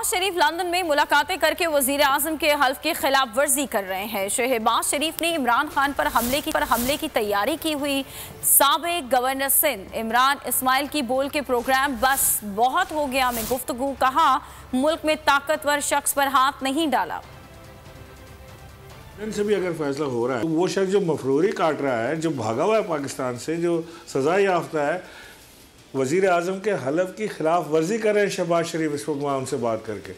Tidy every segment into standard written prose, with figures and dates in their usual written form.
शरीफ London में मुलाकातें करके वजीर आजम के हल्फ की खिलाफ वर्जी कर रहे हैं। शहबाज शरीफ ने इमरान खान पर हमले की तैयारी की हुई। साबिक गवर्नर सिंध इमरान इस्माइल की बोल के प्रोग्राम बस बहुत हो गया में गुफ्तगू, कहा मुल्क में ताकतवर शख्स पर हाथ नहीं डाला। से भी अगर फैसला हो रहा है तो वो शख्स जो मफरूरी काट रहा है, जो भागा हुआ है पाकिस्तान से, जो सजा याफ्ता है, वजीर आजम के हलफ की खिलाफ वर्जी कर रहे हैं शहबाज शरीफ इस वक्त वहाँ उनसे बात करके।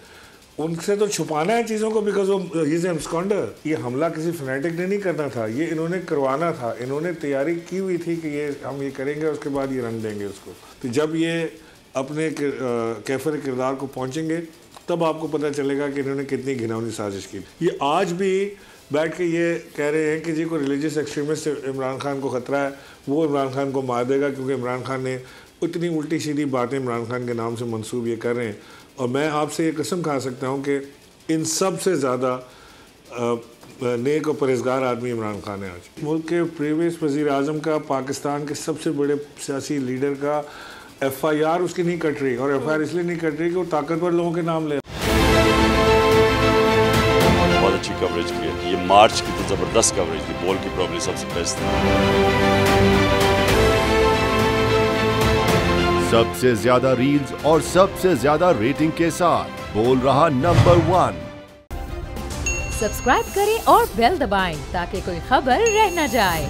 उनसे तो छुपाना है चीज़ों को, बिकॉज वो ही इज एब्सकॉन्डर। ये हमला किसी फनेटिक ने नहीं करना था, ये इन्होंने करवाना था। इन्होंने तैयारी की हुई थी कि ये हम ये करेंगे, उसके बाद ये रंग देंगे उसको। तो जब ये अपने कैफर किरदार को पहुँचेंगे तब आपको पता चलेगा कि इन्होंने कितनी घिनौनी साजिश की। ये आज भी बैठ के ये कह रहे हैं कि जी कोई रिलीजियस एक्सट्रीमिस्ट इमरान खान को ख़तरा है, वो इमरान खान को मार देगा, क्योंकि इमरान खान ने इतनी उल्टी सीधी बातें इमरान खान के नाम से मंसूब ये कर रहे हैं। और मैं आपसे ये कसम खा सकता हूँ कि इन सब से ज़्यादा नेक और परहेजगार आदमी इमरान खान है। आज मुल्क के प्रीवियस वज़ीर आज़म का, पाकिस्तान के सबसे बड़े सियासी लीडर का FIR उसकी नहीं कट रही, और FIR इसलिए नहीं कट रही कि वो ताकतवर लोगों के नाम ले। बहुत अच्छी कवरेज की है, ये मार्च की तो ज़बरदस्त कवरेज थी, बॉल की प्रॉब्लम सबसे बेस्ट थी। सबसे ज्यादा रील्स और सबसे ज्यादा रेटिंग के साथ बोल रहा नंबर 1। सब्सक्राइब करें और बेल दबाएं ताकि कोई खबर रह न जाए।